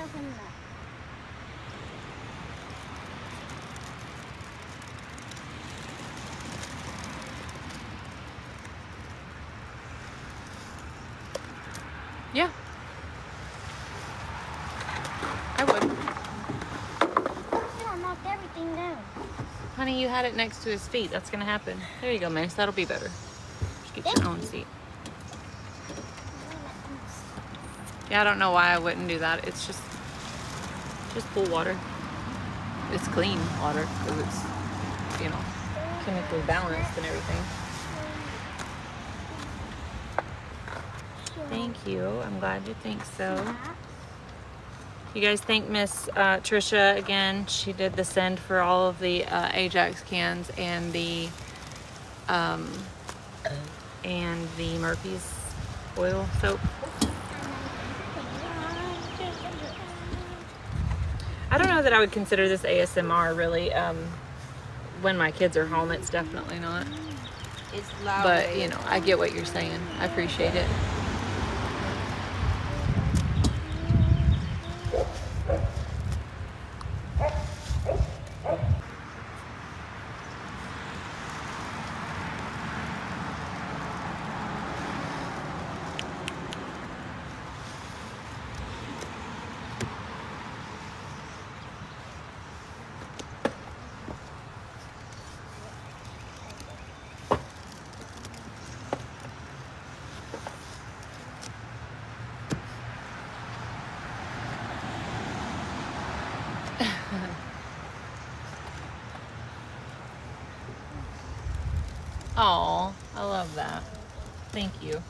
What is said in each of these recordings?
coconut. Yeah. I would. I knocked everything down. Honey, you had it next to his feet. That's going to happen. There you go, Mace. That'll be better. Just get your own seat. Yeah, I don't know why I wouldn't do that. It's just pool water. It's clean water because it's, you know, chemically balanced and everything. Thank you. I'm glad you think so. You guys thank Miss Trisha again. She did the send for all of the Ajax cans and the Murphy's oil soap. I don't know that I would consider this ASMR really. When my kids are home, it's definitely not. It's loud. But you know, I get what you're saying. I appreciate it. Oh, I love that. Thank you.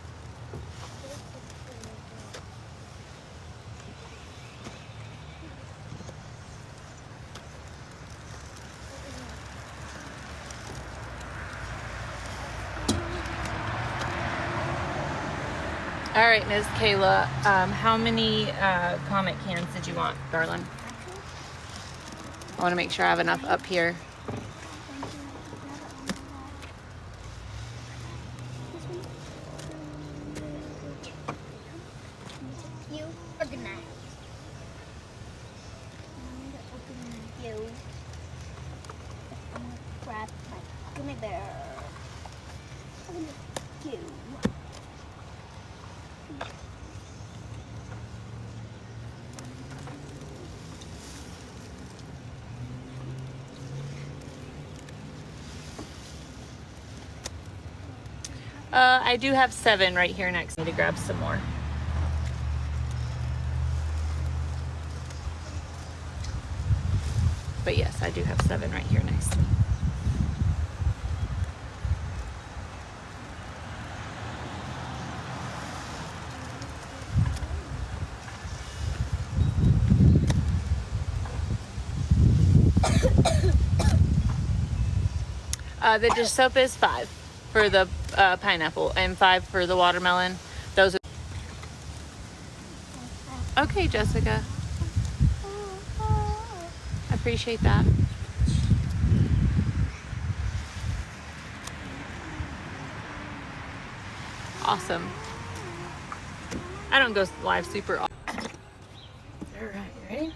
All right, Ms. Kayla, how many Comet cans did you want, darling? I want to make sure I have enough up here. You organize. You. I'm gonna grab my gummy bear. I'm gonna you. I do have 7 right here next to me to grab some more. But yes, I do have 7 right here next to me. The dish soap is 5 for the pineapple and 5 for the watermelon. Those are okay, Jessica. I appreciate that. Awesome. I don't go live super often. All right, you ready?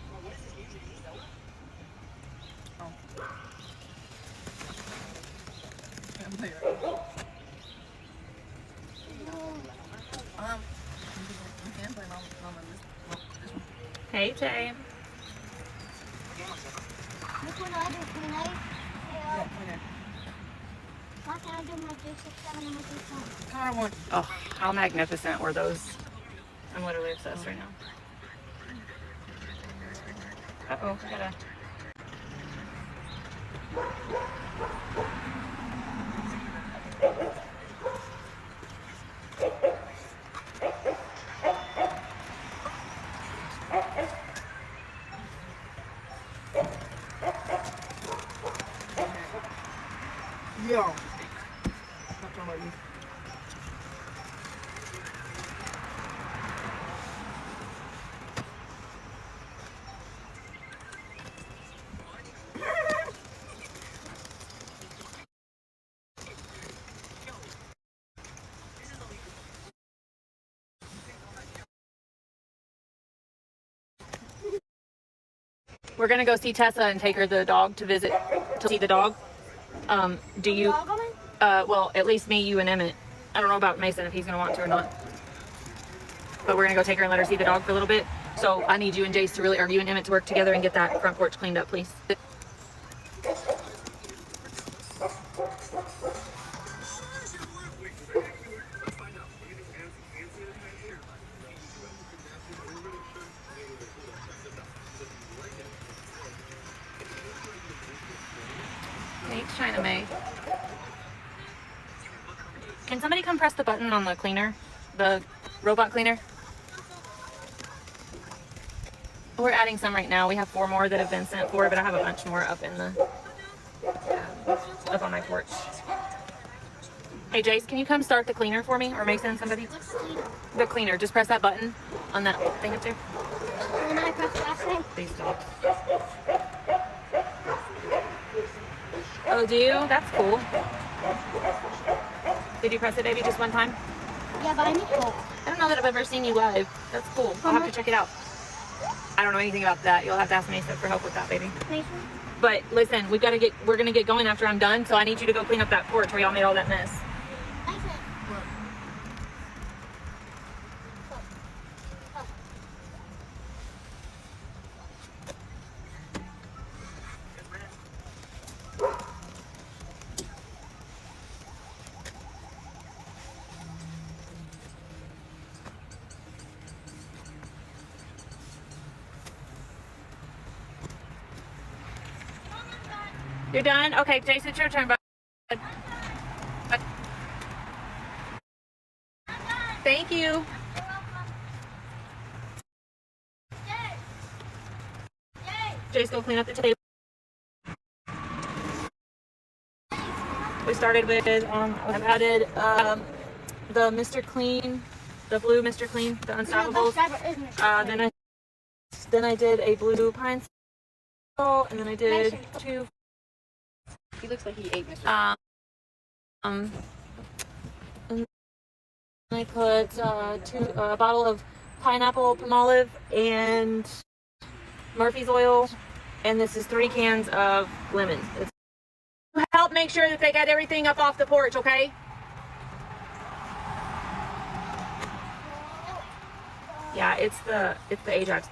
Hey, Tay. Which one do I do? 29? Yeah, 29. Why can't I do my 367 and my 310? Connor wants. Oh, how magnificent were those? I'm literally obsessed right now. Uh-oh, I gotta... Yo. I'm talking about you. We're gonna go see Tessa and take her the dog to visit, to see the dog. Do you, Dog going? well, at least me, you, and Emmett. I don't know about Mason if he's gonna want to or not. But we're gonna go take her and let her see the dog for a little bit. So I need you and Jace to really, or you and Emmett to work together and get that front porch cleaned up, please. Thanks, China May. Can somebody come press the button on the cleaner? The robot cleaner? We're adding some right now. We have 4 more that have been sent for, but I have a bunch more up in the up on my porch. Hey Jace, can you come start the cleaner for me, or Mason, somebody? What's the cleaner? The cleaner. Just press that button on that thing up there. And then I press the last thing. Please don't. Oh, do you? That's cool. Did you press it, baby, just one time? Yeah, but I need help. I don't know that I've ever seen you live. That's cool. I'll have to check it out. I don't know anything about that. You'll have to ask Mason for help with that, baby. Mason? But listen, we're gonna get going after I'm done, so I need you to go clean up that porch where y'all made all that mess. Mason. You're done? Okay, Jason, it's your turn, bud. Thank you. Jace, go clean up the table. We started with, I've added the Mr. Clean, the blue Mr. Clean, the Unstoppables. Then I did a blue pinesol, and then I did 2. He looks like he ate Mr. And I put a bottle of pineapple palmolive and Murphy's oil, and this is 3 cans of lemon. Help make sure that they get everything up off the porch, okay? Yeah, it's the Ajax.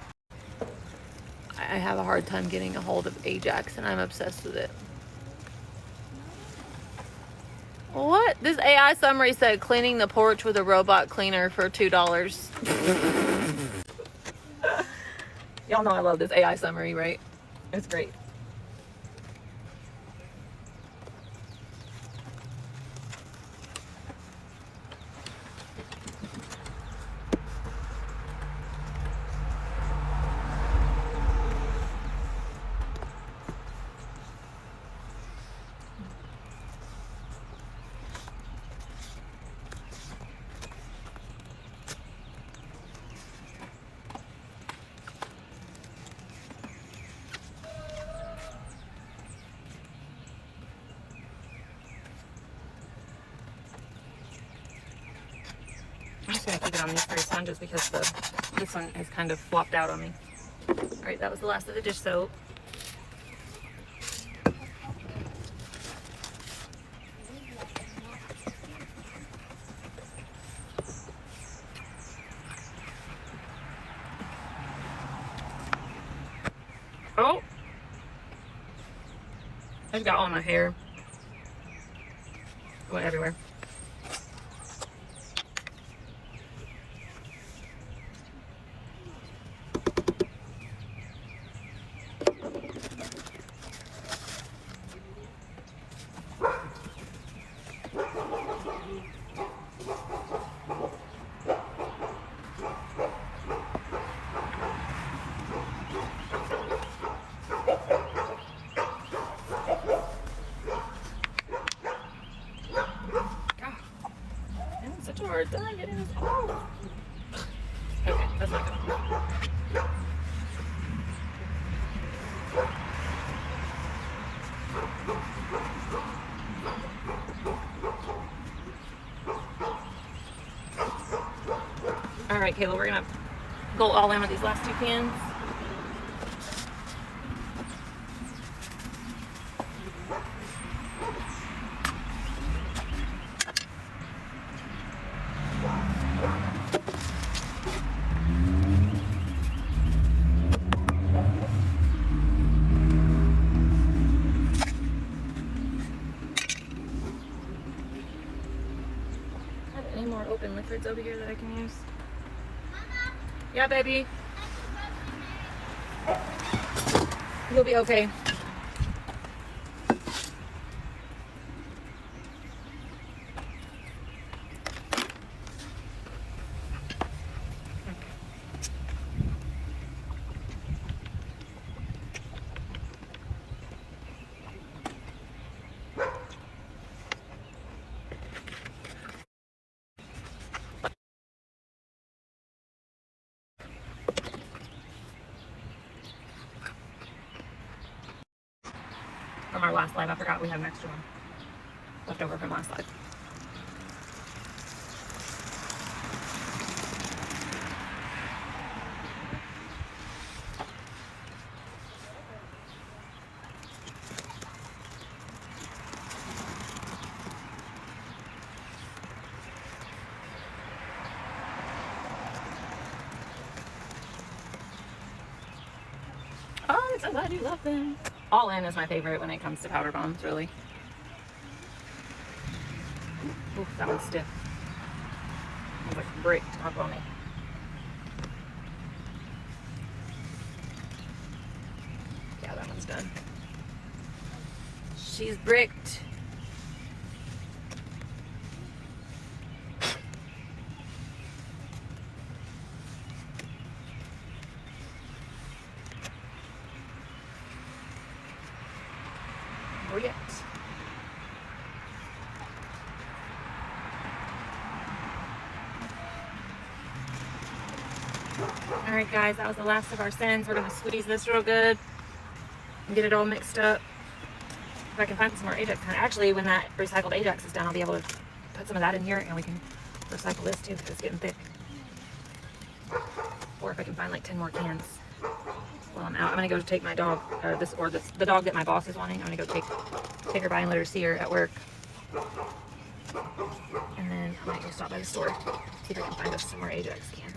I have a hard time getting a hold of Ajax, and I'm obsessed with it. What? This AI summary said cleaning the porch with a robot cleaner for $2. Y'all know I love this AI summary, right? It's great. I'm just going to keep it on these 3 sponges because this one has kind of flopped out on me. Alright, that was the last of the dish soap. Oh! I just got all my hair going everywhere. Such a hard time getting this off. Okay, that's not good. All right, Kayla, we're gonna go all in with these last 2 cans. liquids over here that I can use. Yeah, baby. You'll be okay. From our last live, I forgot we had an extra one left over from last live. Oh, I'm so glad you love them. All in is my favorite when it comes to powder bombs, really. Ooh, that one's stiff. It's like bricked up on me. Yeah, that one's done. She's bricked. Bricked. Alright guys, that was the last of our sends. We're going to squeeze this real good and get it all mixed up. If I can find some more Ajax. Actually, when that recycled Ajax is done, I'll be able to put some of that in here and we can recycle this too because it's getting thick. Or if I can find like 10 more cans while I'm out. I'm going to go take my dog, the dog that my boss is wanting. I'm going to go take her by and let her see her at work. And then I might go stop by the store, see if I can find us some more Ajax cans.